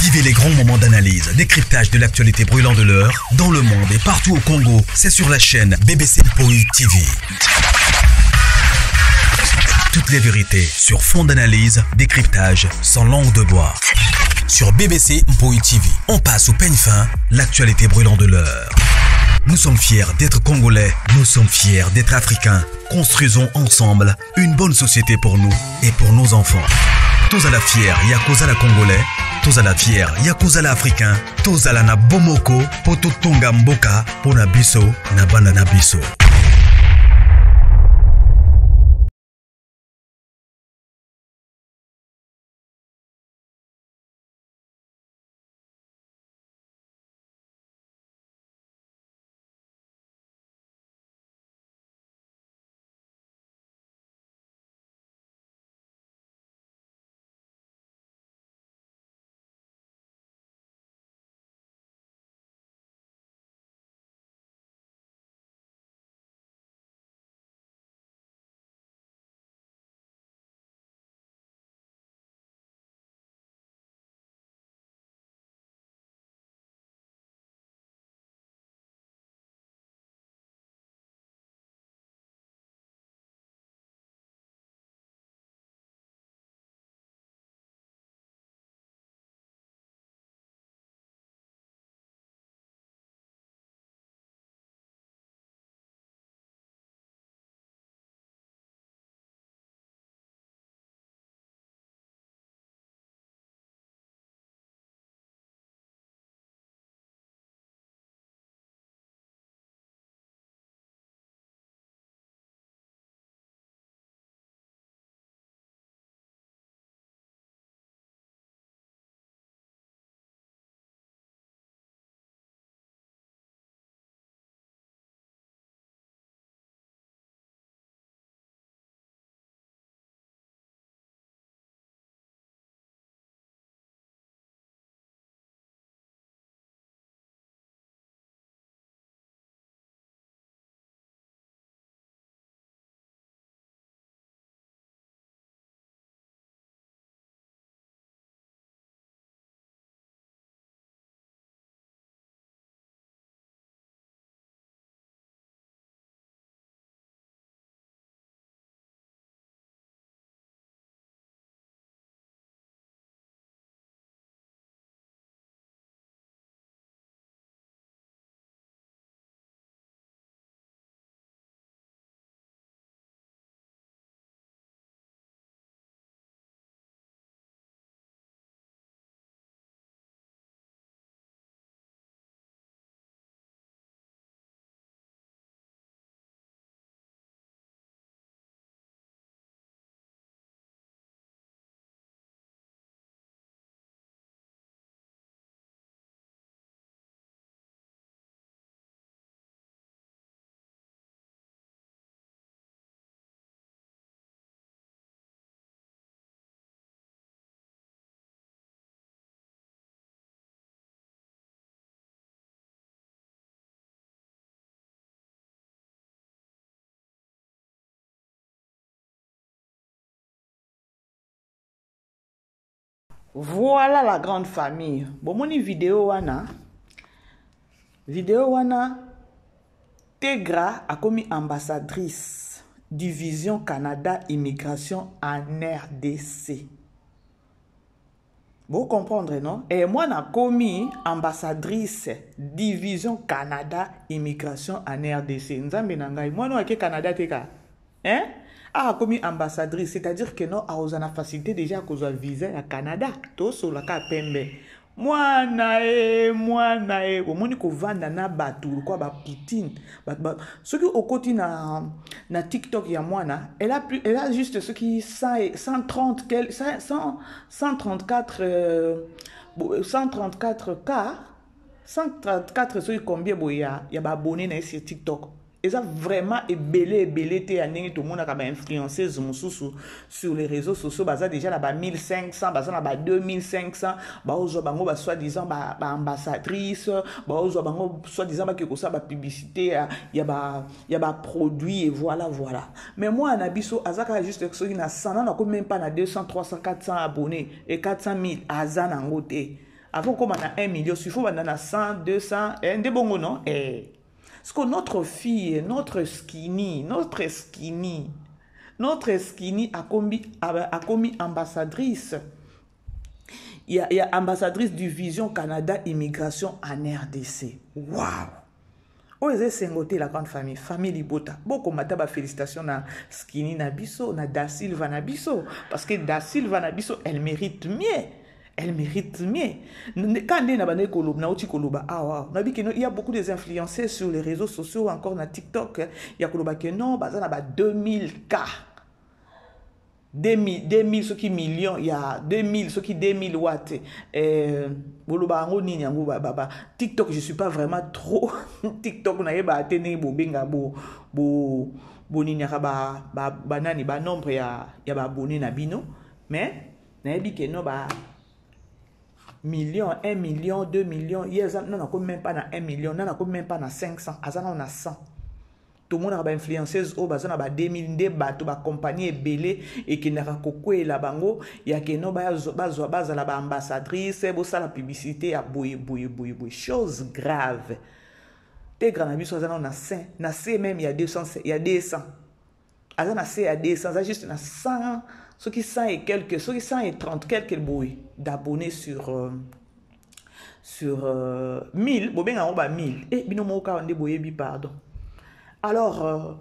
Vivez les grands moments d'analyse, décryptage de l'actualité brûlante de l'heure, dans le monde et partout au Congo. C'est sur la chaîne BBC Mpoi TV. Toutes les vérités sur fond d'analyse, décryptage, sans langue de bois. Sur BBC Mpoi TV, on passe au peigne fin, l'actualité brûlante de l'heure. Nous sommes fiers d'être Congolais, nous sommes fiers d'être Africains. Construisons ensemble une bonne société pour nous et pour nos enfants. Tous à la fière, Yakozala Congolais. Tous à la fière, Yakozala Africain. Tous à la na Bomoko, Poto Tonga Mboka, Pona Biso, Nabana Nabiso. Voilà la grande famille. Bon, mon vidéo wana. Vidéo wana. Tegra a commis ambassadrice. Division Canada Immigration en RDC. Vous comprenez, non? Et moi, j'ai commis ambassadrice Division Canada Immigration en RDC. Moi, non, Canada, teka. Hein? Ah, comme ambassadrice, c'est-à-dire que non, a osana facilité déjà qu'on a visa à Canada. Tout sur la pembe. Moi nae, au moins qu'on vend na batou, quoi, ba Poutine. Ce qui au côté na TikTok ya moi na, elle a juste ce qui 134 cas, 134 ce qui combien boya, y a ba abonné na sur TikTok. Et ça vraiment belé tout le monde a influencé sur les réseaux sociaux. Ça déjà là 1500, là 2500, soi-disant ambassadrice, soi-disant publicité, il y a produit et voilà. Mais moi en abisso azaka juste ce qui n'a 100 n'a même pas na 200, 300, 400 abonnés et 400 000 azan en côté. avant comme on a 1 million, il faut on a 100, 200, des bons non? Parce que notre fille, notre skinny a commis ambassadrice. Il y a ambassadrice du Vision Canada Immigration en RDC. Waouh! Oh, c'est la grande famille Libota. Beaucoup de félicitations à Skinny Nabiso, à Da Silva Nabiso. Parce que Da Silva Nabiso, elle mérite mieux. Elle mérite mieux. Quand il y a beaucoup d'influenceurs sur les réseaux sociaux, encore dans TikTok, il y a 2000 cas. 2000 ce qui millions, il y a 2000 ce qui 2000 watts. TikTok, je suis pas vraiment trop TikTok na yeba atene bo benga bo nombre ya ba abonné na bino, mais na yebi ke no ba million, 1 million, 2 millions, yes, non même pas na 1 million, non même pas na 500, azana on a 100. Tout le monde a des influenceuses au bazar na ba 2000 de bateau ba compagnie belé et qui n'a kokwe la bango ya ke no ba la ba ambassadrice bo ça la publicité a boye chose grave. Te grand ami so on a 5 na C même il y a 200 azana C à 200 ça juste na 100 ceux qui 100 et quelques ceux qui 130 quelques boy d'abonnés sur 1000 bo benga on ba 1000 et bino moka on de boye bi pardon. Alors,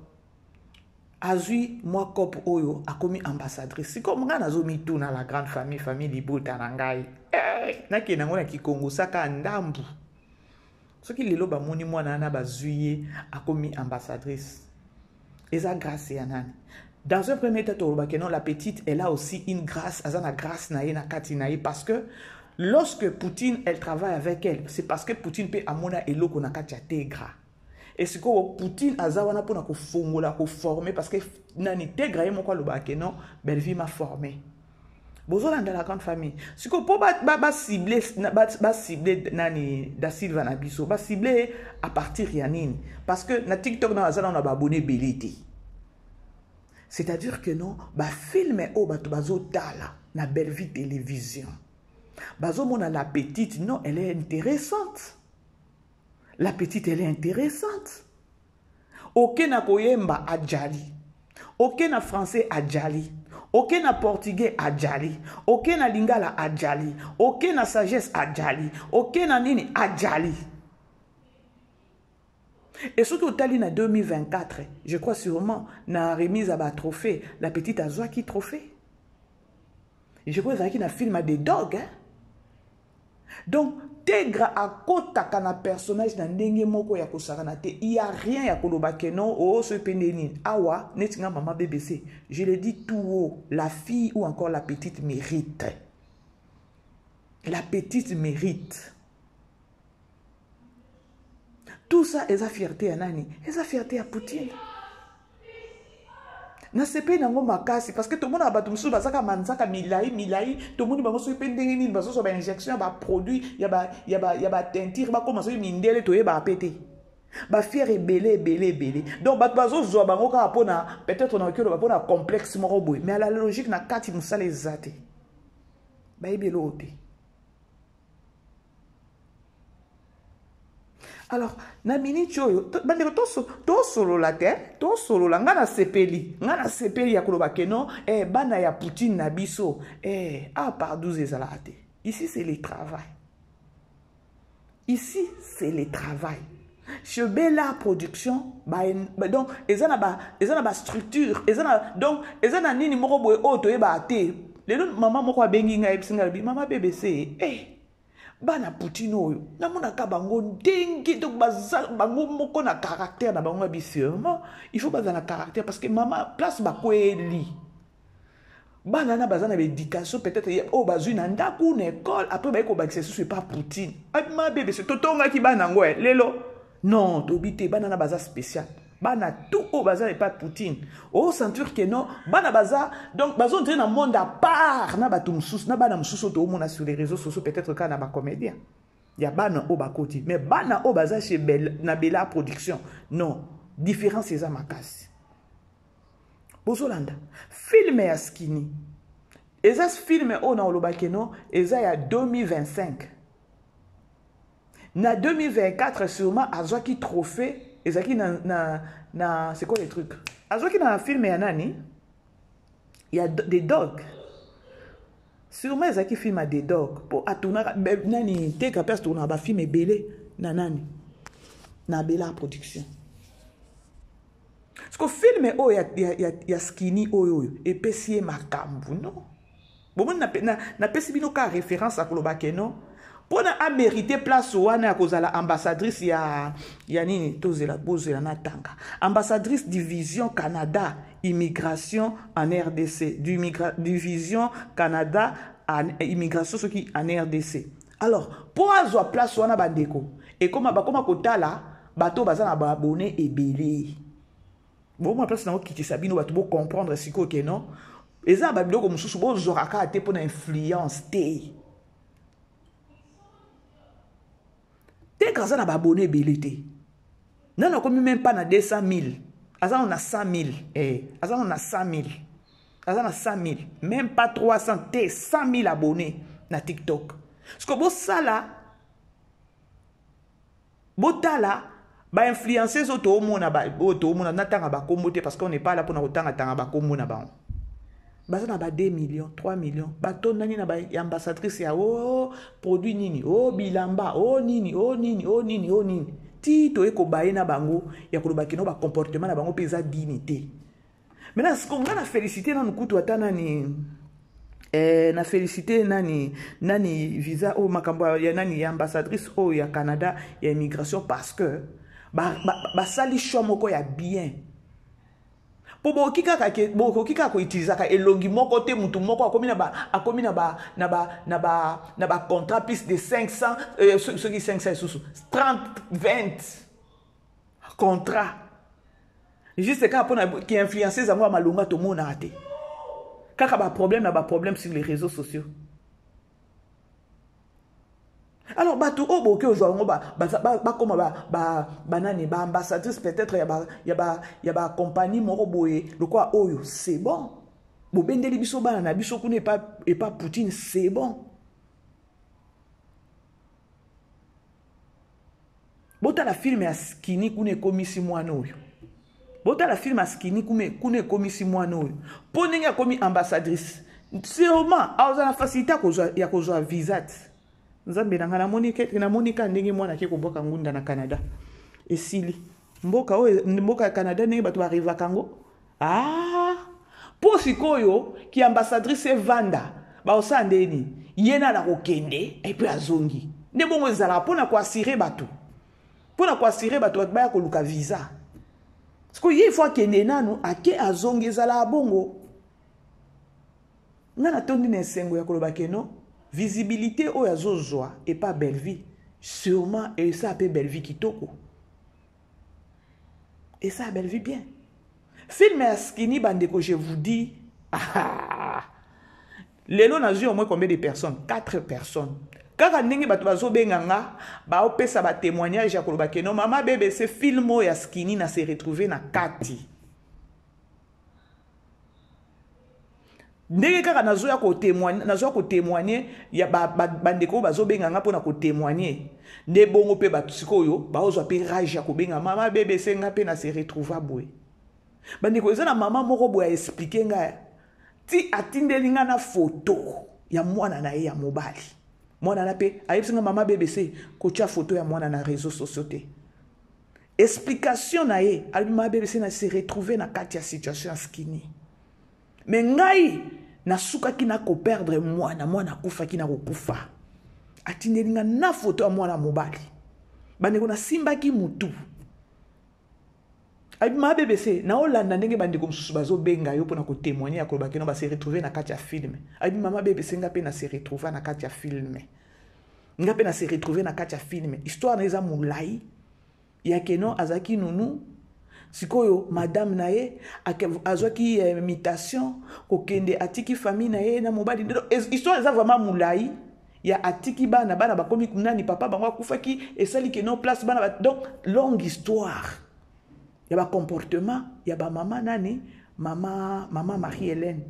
Azui, moi, Kop Oyo, a commis ambassadrice. C'est comme on a tout dans la grande famille Libota Nangai. Naki nango na Kikongo, saka ndambu. Ce qui est là, moni moi nana bazuye a commis ambassadrice. Et ça, grâce à Nani. Dans un premier temps, la petite, elle a aussi une grâce, elle a une grâce na katinaï, parce que lorsque Poutine, elle travaille avec elle, c'est parce que Poutine peut amona elo qu'on a katia et c'est que Poutine a zawana pour na fongola ko former parce que nani tegra yemo kwa loba ke non Belleville m'a formé bozola dans la grande famille c'est que pour ba cibler nani Da Silva na biso ba cibler à partir ya nini parce que na TikTok na zala on a abonné beliti c'est-à-dire que non ba filmer o ba to bazo tala na Belleville télévision bazo mona la petite non elle est intéressante. La petite, elle est intéressante. Aucun na koyemba adjali. Aucun na français adjali. Aucun na portugais adjali. Aucun na lingala adjali. Aucun na sagesse adjali. Aucun na nini adjali. Et surtout, Tali na 2024, je crois sûrement, na remise à bas trophée. La petite a zoa qui trophée. Et je crois qu'il y a un film à des dogs, hein. Donc, tegra à kota kana personnage na ndenge moko ya kosarana te, il y a rien ya koloba ke non o se pendeni awa netinga mama BBC. Je le dis tout haut, la fille ou encore la petite mérite. La petite mérite. Tout ça est sa fierté à nani, est sa fierté à Poutine. Na sepe nango makasi parce que tout le monde a battu musu basaka manzaka milai tout le monde ba musu pendenge ni baso so ba injection ba produit ya ba teinture ba commencer mindele to ba pété ba fier belé donc ba baso zo bango ka pona peut-être na okelo ba pona complexe moko boy mais à la logique na kati musala ezate ba ibelo te. Alors, na minute choyo, bandeko to solo la terre, to solo la ngana sepeli ya koloba keno, bana ya Poutine na biso, par 12 ezalate. Ici c'est le travail. Ici c'est le travail. Chez Bella Production, donc ezana ba structure, donc ezana nini moko boy auto e ba te. Lelo maman moko abengi nga epsinga bi mama BBC, bana Poutine oyo namona ka bango ndenge to bango moko na caractère na bango bisirement il faut bazana caractère parce que maman place ba kweli bana na bazana éducation peut-être o bazui na ndaku na école après ba ko ba c'est pas Poutine ma bébé c'est totonga ki bana ngo lelo non to bité bana na baza spécial bana tout au bazar et pas Poutine au sentir que non bana baza donc bazo entrer dans monde à part na batum sous na bana msuso to mona sur les réseaux sociaux peut-être quand na ba comédien ya bana au bakoti mais bana au bazar chez Bella Production non différence c'est ça makasi bozolanda film ya Skinny eza film o na olobake non eza ya 2025 Na 2024, sûrement, azwaki trophée, ezaki c'est quoi les trucs? Azwaki na film ya nani? Il y a des dogs. Sûrement, ezaki film à des dogs. Pour atuna nani te kapes tourna ba film ebele na nani? Na Bella production. Parce que film oh ya skinny oyo et pesi makambu non. Bon na pesi bino ka référence à kolobake non. Pour a mérité place wana kozala ambassadrice ya nini tozela bozela na tanga. Ambassadrice division Canada immigration en RDC, division Canada en immigration ce qui en RDC. Alors, pour avoir place wana bandeko et comme bakoma kotala bato bazana ba abonné ebele. Bon moi place na ki sabino bato bo comprendre siko ke non. Eza ba biloko mususu bo zoraka ate pour influence te. T'es grâce à abonné belité. Non, on a même pas na 200 000. Asa on a 100 000. Asa on a 100 000. Asa on a 100 000. Même pas 300. T'es 100 000 abonnés na TikTok. Parce que bon ça là, botala, ba influencer auto mona ba auto mona natanga ba kombote parce qu'on n'est pas là pour na otanga tanga ba komona ba. Baza na ba 2 millions, 3 millions. Bato nani na ba ambassadrice ya oh produit nini, oh bilamba, oh nini, oh nini, oh nini, oh nini. Ti to eko baye na bango ya koloba kino ba comportement na bango peza dignité. Maintenant ce qu'on a félicité na nukutu atana ni na félicité nani visa o makambo ya nani ya ambassadrice o ya Canada ya immigration parce que ba sali choix moko ya bien. Po kika ko utiliser ka elongi moko te mutu moko akomi na ba contrat plus de 500 ceux qui 500 sous 30 20 contrat juste ka pona qui influencer za moi malonga to mona ate kaka ba problème sur les réseaux sociaux. Alors bato obo ke ozongo ba koma ba nani ba ambassadrice peut-être ya ba compagnie moko boye le quoi oyo c'est bon. Bo bendeli biso bana na biso kune pas Poutine c'est bon. Bota la film ya skini kune komisi mwana oyo. Bota la film ya skini kune komisi mwana oyo. Poninga komi ambassadrice. Sûrement aoza na facilité ya kozwa visa. Nzambe na na monika ndenge mwana ke koboka ngunda na Canada. Esili. Mboka ya Canada ndenge bato arriva kango. Ah! Po sikoyo ki ambassadrice vanda. Ba osandeni. Yena la kokende et puis azongi. Ne bongo ezala pona ko assurer bato. Pona ko assurer bato ba ko luka visa. Parce que il faut kende nanu ake azongi ezala bongo. Ngana tondi na sengo ya koloba keno. Visibilité au yazozwa et pas belle vie. Sûrement, et ça appelle belle vie kitoko. Et ça belle vie bien. Film Skinny Bandeko, je vous dis. Lelo n'a eu au moins combien de personnes? 4 personnes. Kaka ndenge bato bazo benganga, ba opesa ba témoignage ya koloba keno mama bébé ce film ya Skinny na se retrouver na kati. Ndenge kaka nazoya ko témoigner ya bandeko bazo benganga pona ko témoigner nde bongo pe batusikoyo baozwa pe rage ya ko benga mama bébé senga pe na se retrouver boy bandeko ezana mama moko boya expliquer nga ti atindeli nga na photo ya mwana na ye ya mobali mwana na pe ayebisinga mama bébé se ko tia photo ya mwana na réseaux sociaux te explication na ye ali mama bébé se na se retrouver na kati ya situation Skinny. Mais ngai na suka ki na ko perdre mwana kufa ki na ko kufa. Atinelinga na photo ya mwana mobali. Bandeko na simba ki mutu. Abi ma BBC na Olanda ndenge bandeko mususu bazo benga yo pona ko témoigner ya ko ba keno ba se retrouver na kati ya film. Abi mama BBC nga pe na se retrouver na kati ya film. Nga pe na se retrouver na kati ya film. Histoire na eza mulai ya keno azaki nunu sikoyo madame na ye azwaki imitation kokende atiki famille na ye na mobali histoire eza vraiment mulai ya atiki bana bakomi nani papa bango akufaki esali ke non place bana donc longue histoire ya ba comportement ya ba mama nani mama Marie-Hélène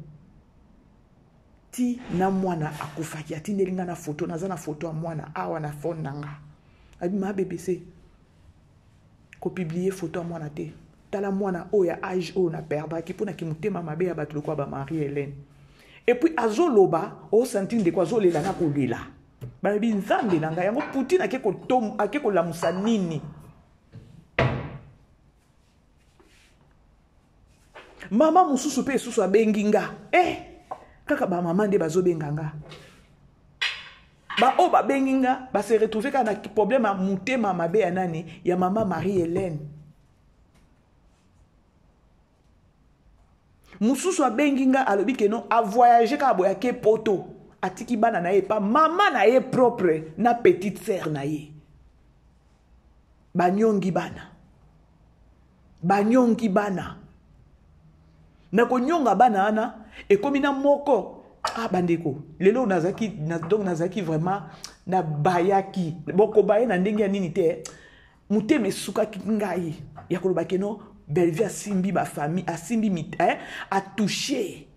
ti na mwana akufaki atindelinga na photo naza na photo ya mwana awa na phone nanga abi ma BBC ko publier photo moi na te tala mwana oya âge o na perdre ki pona ki mutema mabe ya batu kwa ba Marie-Hélène et puis azoloba o sentir de kwa zolela na kolela ba bi nzambe na ngai yango Poutine ake ko lamusa nini mama mususu pe susu abenginga kaka ba mama nde bazobenganga ba o ba benginga ba se retrouver kana problème a mutema mabe ya nani ya mama Marie-Hélène mususu abenginga alobi ke non a voyager ka boya ke poto atiki bana na ye pa mama na ye propre na petite sœur na ye banyongi bana na konyonga bana ana ekomi na moko bandeko lelo nazaki vraiment na bayaki boko baye na ndenge ya nini te muteme sukaki ngai ya koloba ke non Bellevue asimbi ba famille asimbi a touché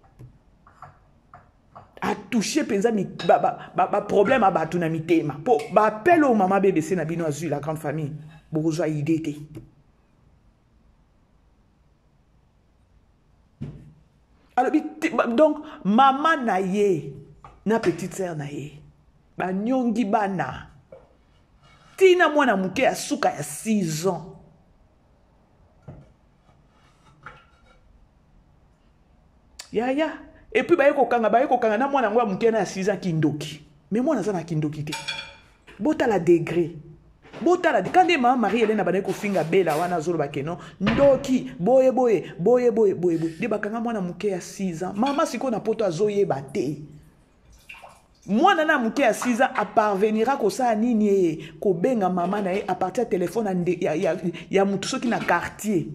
penza ba problème a batu na mitema po ba appel au maman BBC na bino azu la grande famille bourgeois idée te alors donc maman na ye na petite sœur na ye ba nyongi bana tina mwana muke ya suka ya 6 ans ya et puis baye kokanga na mwana ngwa muke na 6 ans kindoki mais mwana za na kindoki te botala degré botala quand mama Marie-Hélène abana ko finga bela wana zolo bakeno ndoki boye de bakanga mwana muke ya 6 ans mama siko na poto azoyeba te mwana na muke ya 6 ans a parvenira ko sa nini ko benga mama na ye a partir de téléphone ya mutu soki na quartier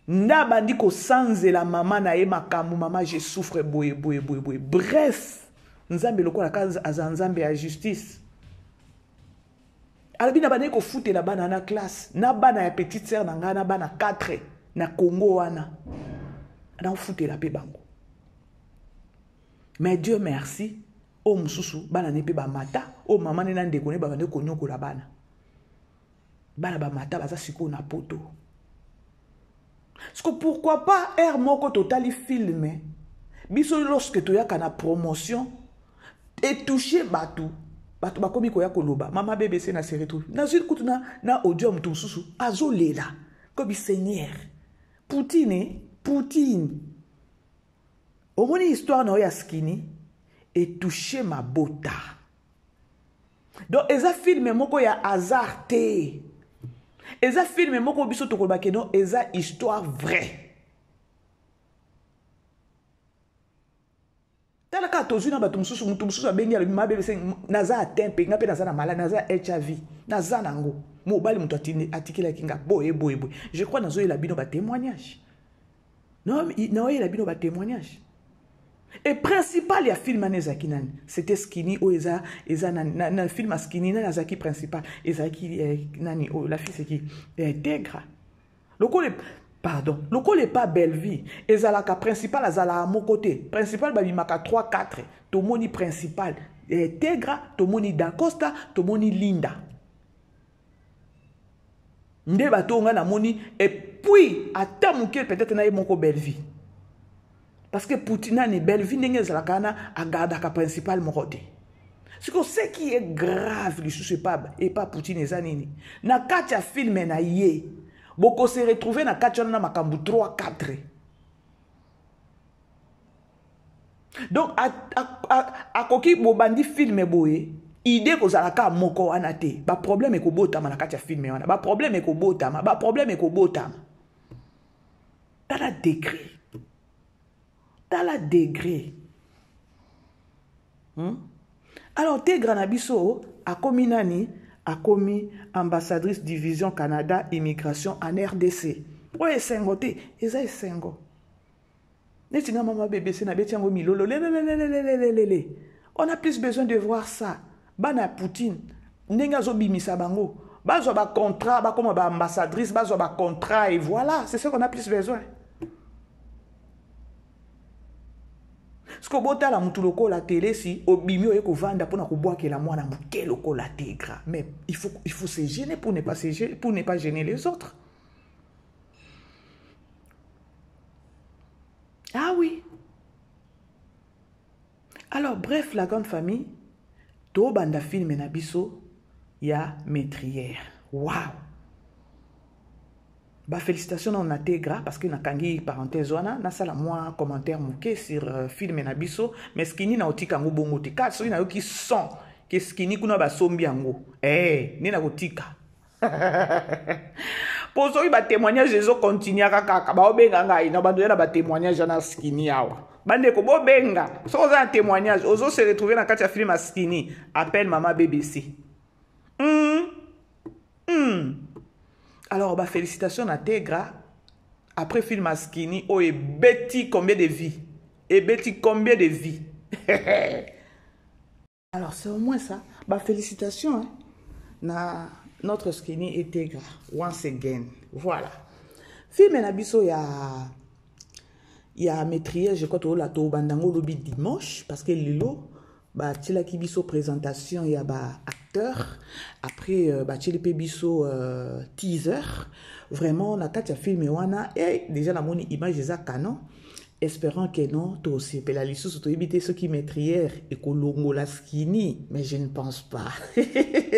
nda bandi ko sanzela mama na ye makamu mama je souffre boye bref nzambe lokola kaza azanzambe ya justice alabi na bana ko fute la bana na classe na bana ya petite sœur na nga na bana 4 na Congo wana na fute la pe bango mais Dieu merci o mususu bana ne pe ba mata o mama ne na ndeko ne ba bande ko nyoko la bana ba mata baza siko na poto. Parce que pourquoi pas air moko totali filmé biso lorsque tu yaka na promotion et toucher batu bakomi ko ya koloba mama BBC na série tout na zut kutuna na audio mtu susu azolela comme Seigneur Poutine au moni histoire na ya skini et toucher ma bota donc eza filme moko ya hasard te eza filme moko biso tokoloba ke non eza histoire vraie tala ka tozu na bato mususu abengi alobi ma BBC naza atteint pe ngape naza na malade naza HIV naza nango mobali mutu atikela kinga boye je crois nazo yela bino ba témoignage non yela bino ba témoignage et principal ya film anezaki nani c'était Skinny o eza na film Skinny na zaki principal ezaki nani la fille c'est qui Tegra lokole pas Bellevue ezalaka principal azala mon côté principal babimaka 3-4 tomoni principal Tegra tomoni Dacosta tomoni Linda nde batonga na moni et puis ata muke peut-être na ye moko Bellevue parce que Poutine n'est Bellevue n'est pas à garder la principale moralité. Ce qui est grave, et pas Poutine et Zanini. Na katia film na ye, boko se retrouver na katia na makambu 3-4. Donc à koki bobandi film boye, idée ko zalaka moko anate. Ba problème e ko botama na katia film wana. Ba problème e ko botama. Tala décret. Dans la degré. Alors, Tegra Nabiso a commis nani, a commis ambassadrice division Canada immigration en RDC. Ouais, sengote, eza sengo. Netinga mama BBC na betiango milolo. On a plus besoin de voir ça. Bana Poutine, nenga zo bimisa bango. Bazo ba contrat, ba comme ba ambassadrice, bazo ba contrat et voilà, c'est ce qu'on a plus besoin. Ce que bota la mutu loko la télé si obimi oyeko vanda pona ko boire que la mwana muke loko la tégra. Mais il faut se gêner pour ne pas gêner les autres. Ah oui. Alors bref, la grande famille, to banda film na biso ya maîtrière. Waouh. Bah félicitations on a tégra parce que na kangi parenthèse wana na sala moi commentaire mouké sur film na biso mais skini na otika ngo bongo tika so na yoki son que skini kuna ba sombi yango ni na kotika pour so ba témoignage les autres continuer kaka ba obenga ngai na bando na ba témoignage na skini yawa bande ko bobenga so za témoignage ozo se retrouver na kati ya film à skini appelle maman BBC. Alors, bah, félicitations à Tegra. Après film à Skinny, oh, et Betty, combien de vies? Et Betty, combien de vies? Alors, c'est au moins ça. Bah, félicitations. Hein. Notre Skinny et Tegra. Once again. Voilà. Film Nabiso, il y a maîtrise, je crois, la bandango lobby dimanche, parce que Lilo, bah, tila ki biso présentation, il y a bah, acteur. Après, bah, tila biso teaser. Vraiment, on a quatre films wana et déjà la moni image des canon. Espérant que non, toi aussi, la liste surtout éviter ceux qui maîtrisent et kolongo la Skinny, mais je ne pense pas.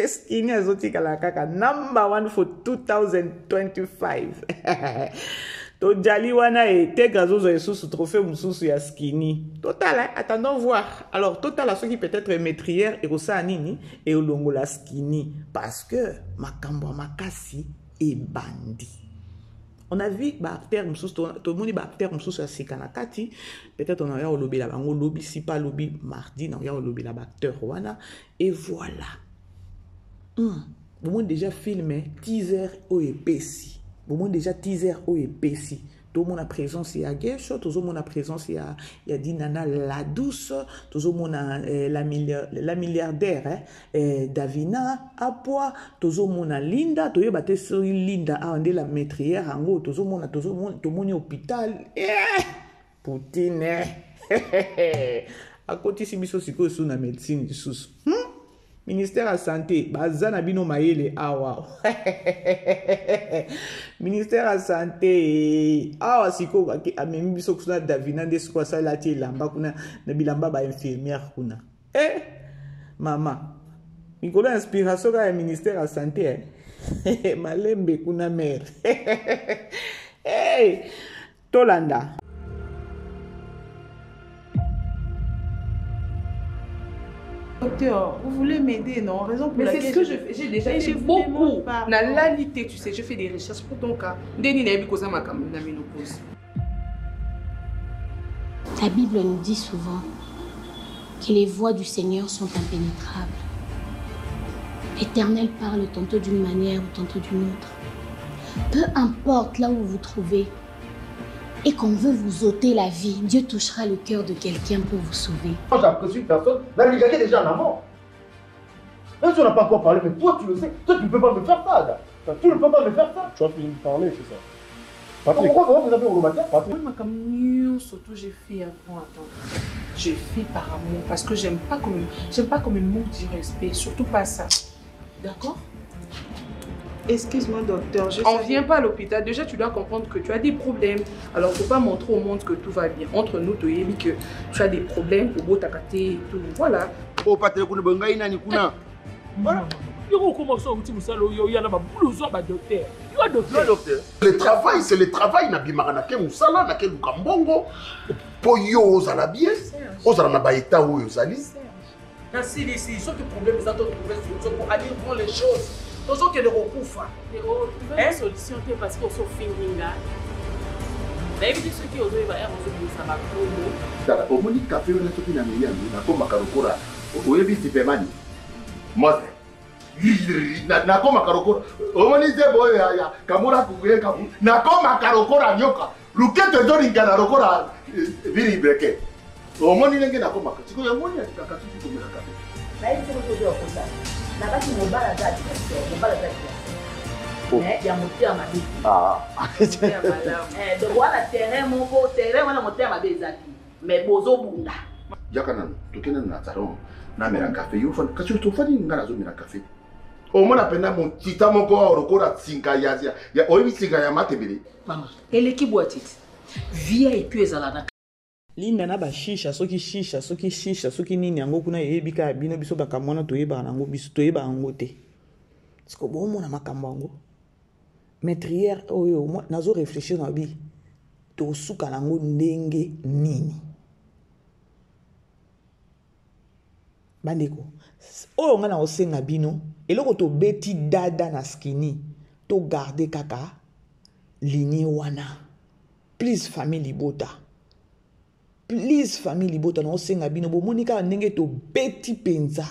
Skinny a zoti kala kaka number 1 for 2025. To jali wana et Tegra zozo esusu trophée mususu ya Skinny. Total, hein? Attendons voir. Alors, total à ceux qui peut-être maîtrières et osa nini et olongo la Skinny. Parce que makambo makasi et bandi. On a vu acteur mususu, tout le monde est acteur mususu ya sikanakati. Peut-être on a eu au lobby là-bas. On lobby si pas lobby mardi, on a eu au lobby là-bas acteur wana. Et voilà. Vous déjà filmé teaser au épaissi. Bon, déjà teaser au épaissi. Tout le monde a présence il y a Gesho, tout le monde a présence il y a Dinana la douce, tout le monde a la milliardaire Davina Apoa, tout le monde a Linda, tout le monde a Linda a la maîtrière en gros, tout le monde est hôpital. Poutine. À côté si biso siko sous la médecine sous. Ministère de la Santé, bazana bino maele awa. Ministère de la Santé, awa siko amemi biso kuna Davina ndesko sa la tie lamba kuna na bilamba ba infirmière kuna. Mama. Mikolo inspiration ka ministère de la Santé. Malembe kuna mère. Tolanda. Docteur, vous voulez m'aider, non? Raison pour mais laquelle c'est ce que je fais. J'ai déjà fait beaucoup. Dans la lité, tu sais, je fais des recherches pour ton cas. La Bible nous dit souvent que les voies du Seigneur sont impénétrables. L'Éternel parle tantôt d'une manière ou tantôt d'une autre. Peu importe là où vous vous trouvez et qu'on veut vous ôter la vie, Dieu touchera le cœur de quelqu'un pour vous sauver. Moi, j'apprécie une personne, mais regardez déjà en amont. Même si on n'a pas encore parlé, mais toi, tu le sais, toi, tu ne peux pas me faire ça, gars. Tu ne peux pas me faire ça. Tu as fini de parler, c'est ça. Patrick. Pourquoi vous avez au matin, Patrick? Moi, surtout, j'ai fait avant, attends. J'ai fait par amour, parce que j'aime pas comme il manque du respect, surtout pas ça. D'accord? Excuse-moi, docteur. On ne vient pas à l'hôpital. Déjà, tu dois comprendre que tu as des problèmes. Alors, il ne faut pas montrer au monde que tout va bien. Entre nous, tu as que tu as des problèmes, pour et tout. Voilà. Oh, Patrick, vous n'avez pas dit voilà. Le travail, c'est le travail. Nabimaranake Moussala, Nake Lukambongo. Poyo, Ozala bien. Ozala Nabaïta, Ozali. Si ils ont des problèmes, ils ont trouvé une solution pour aller voir les choses. Tous autres qui les recoufrent. Une solution parce qu'on s'en finit là. Mais évitez ceux qui ont joué, ça va trop. Au Monique Café, on a tout une amie, on a comme Makarokora. Au Yébi Tipemani. Moi, Nako Makarokora. Au Monique Zeboy, Kamura Kouye Kamu. Nako Makarokora Nyoka. Luke te donne Kanarokora. Viri Breke. Au Monique Nako Makarokora. Tu connais Monique Kakatu qui commet la café. Là, il faut que je fasse ça. Là-bas, tu m'as pas la date. Mais il y a mon terme à dire. Ah, donc voilà, terrain, mon beau terrain, on a mon terme à dire. Mais Bozo Bunda. Yakana, tu kenna na salon, na mera café, yo fan, kasi tu fani ngana zo mera café. O mona pena mon tita moko orokola tsinga ya oyi tsinga ya matebele. Mama, eleki boitite. Via et puis ezala limba na bashisha soki soki nini yango kuna yebika bino biso bakamona toyeba nango biso toyeba yango te. Siko bomona makambo yango. Maîtrière oyo moi nazo réfléchir na bi to suka nango ndenge nini. Bandeko oyo nga na osenga bino eloko to beti dada na skini to garder kaka ligne wana. Please famille libota. Please famille libota na osenga bino bo monika ndenge to beti penza.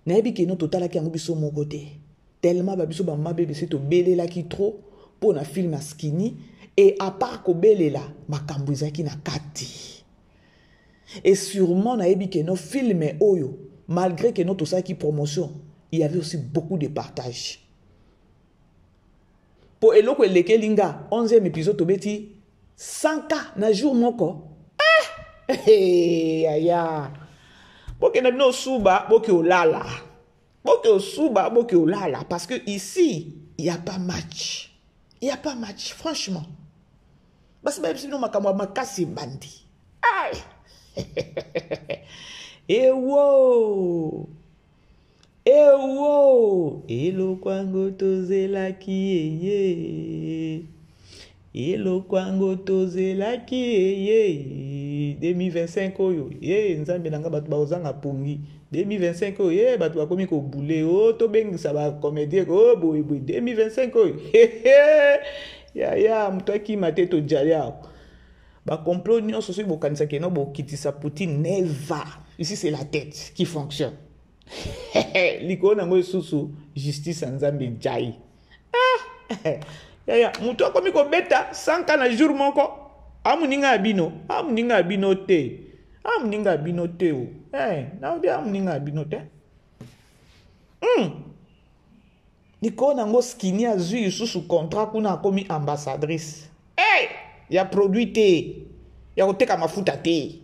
Na yebi ke no totala ki yango biso moko te. Tellement ba biso ba mabe bese to belela ki trop pour na film na skini et à part ko belela makambo ezaki na kati. Et sûrement na yebi ke no film oyo malgré que notre ça qui promotion, il y avait aussi beaucoup de partage. Pour eloko eleke linga 11e épisode tobeti 100K na jour moko. Aya. Boke na bino suba, boke olala. Boke suba, boke olala parce que ici, il y a pas match. Il y a pas match franchement. Parce que si nous makamwa makasi bandi. Aïe. Ewo. Ewo. Elo kwango tozela kiye. Elo kwango tozela kiye. 2025 oyo. Nzambe nanga batu baozanga pungi. 2025 oyo. Batu bakomi ko boule. Oh to bengisa ba comédie. Oh boy 2025 oyo. Ya mutaki mate to jalia. Ba complot ni ososi bokanisa keno bo kitisa Poutine never. Ici c'est la tête qui fonctionne. Liko nango susu justice nzambe jai. Ya mutu akomi ko beta 100K na jour moko. Amuninga abino te. Amuninga abino te o. Na bia amuninga abino te. Liko nango skini azui susu contrat kuna akomi ambassadrice. Ya produit te. Ya koteka mafuta te.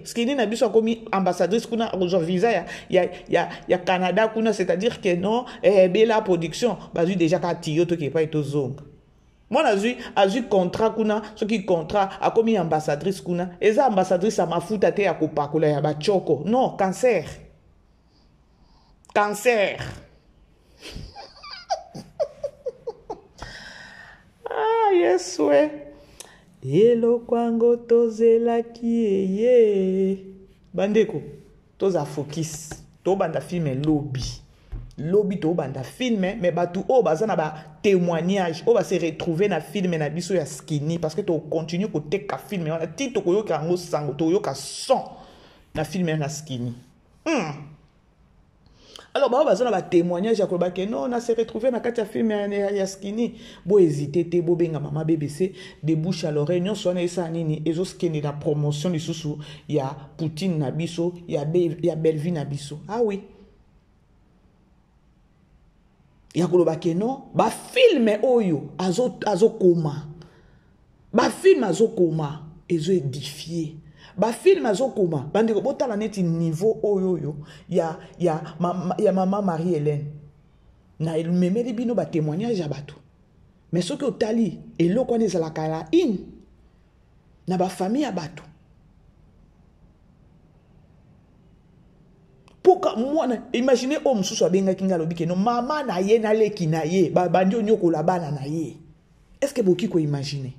Skini na biso akomi ambassadrice kuna ozo visa ya Canada kuna, c'est-à-dire que non bela production bazui déjà ka tiyo to ke pa eto zonga. Moi azui contrat kuna, ce qui contrat akomi ambassadrice kuna, eza ambassadrice a mafuta te ya kopakula ya ba choko. Non, cancer. Cancer. Yes we. Elo kwango tozela kiye. Bandeko, toza focus. To banda film lobby to banda film mais batu o bazana ba témoignage o ba se retrouver na film na biso ya skini parce que to continue ko teka film on a tito ko yoka ngo sango to yoka son na film na skini. Alors, bah, on va témoigner, Jacob, que non, on a se retrouvé dans le film ya skini. Bo hésiter, te bo benga maman BBC, de bouche à l'oreille, non, soit ça nini, et zo skini la promotion du sous ya Poutine nabiso, ya Bellevue nabiso. Ah oui. Ya koloba que non, ba film oyo azo koma. Ba film azo koma, ezo édifié. Ba film azokoma bandeko botala neti niveau oyo ya maman Marie-Hélène na memeli bino ba témoignage ya bato mais soki otali eloko ne zala kala na ba famille ya bato poka mwana imaginez homme susu abenga kinga lobike no mama na ye na leki na ye ba bandi onyoko la bana na ye. Est-ce que boki ko imaginer?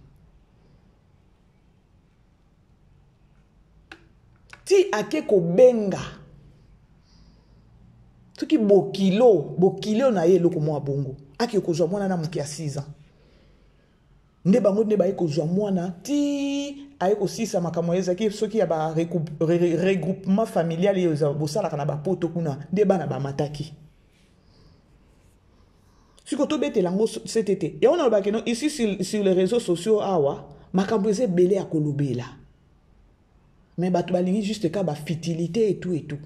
Ti ake ko benga. Tuki bokilo na ye loko mwa bongo. Ake ko zwa mwana na muki ya 6 ans. Nde bango nde ba ko zwa mwana ti aye ko sisa makamweza ki soki ya ba regroupement familial yo bosala kana ba poto kuna nde bana ba mataki. Siko to bete lango CTT. Ya ona ba keno ici sur les réseaux sociaux awa makamweze belé ya kolobela. Mais batu balingi juste ka ba futilité et tout.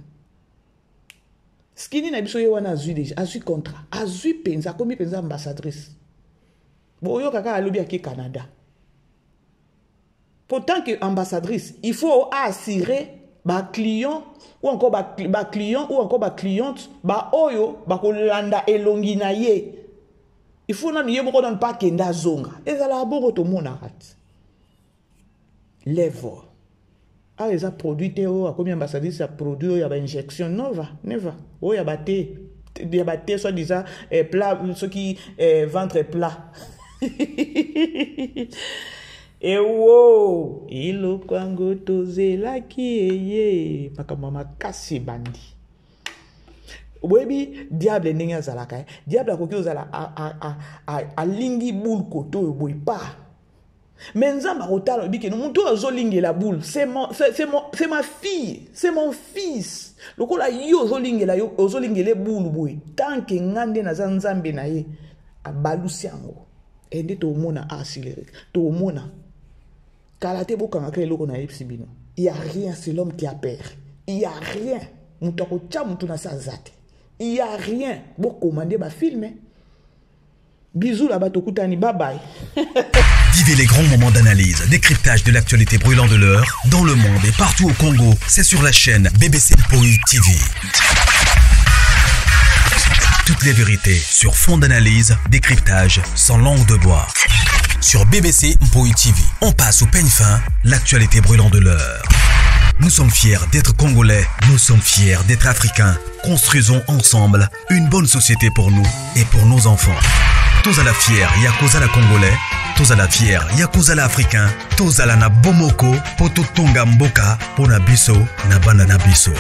Skini na biso ye wana azui déjà, azui contrat, azui penza komi penza ambassadrice. Bo yo kaka alobi ake Canada. Pourtant que ambassadrice, il faut assurer ba client ou encore ba client ou encore ba cliente ba oyo ba kolanda elongi na ye. Il faut na nié boko don pas kenda zonga. Ezala boko to mona rat. Levo. Ah, les a produit théo, à combien ambassadrice a produit, il y a une injection, never. Oh, il y a batté, soit disant, plat, ce qui ventre plat. Et wow, il o kwango toze la ki eye, makamama kasi bandi. Webi, diable n'enga zalaka, diable a koki ozala a lingi boule koto yo boy pa. Menzamba rotalo bike no muntu ozolingi la boule, c'est ma fille, c'est mon fils. Lokola yo ozolingi le boule boy, tant que ngande na zanzambe na ye abalusiango. Ende to mona accéléré, to mona. Kalate bokanga kele loko na epsibino. Il y a rien, c'est l'homme qui a peur. Il y a rien. Mutu ko cha mutu na sazate. Il y a rien. Bo commander ba filmer. Bisous là-bas to kutani, bye bye. Vivez les grands moments d'analyse, décryptage de l'actualité brûlante de l'heure, dans le monde et partout au Congo. C'est sur la chaîne BBC Mpoi TV. Toutes les vérités sur fond d'analyse, décryptage sans langue de bois. Sur BBC Mpoi TV, on passe au peigne fin, l'actualité brûlante de l'heure. Nous sommes fiers d'être Congolais, nous sommes fiers d'être Africains. Construisons ensemble une bonne société pour nous et pour nos enfants. Tous à la fière, Yakoza la Congolais. Tous à la fière, Yakoza la Africain. Tous à la na Bomoko, Poto Tonga Mboka, Pona Biso, na Banda na Biso.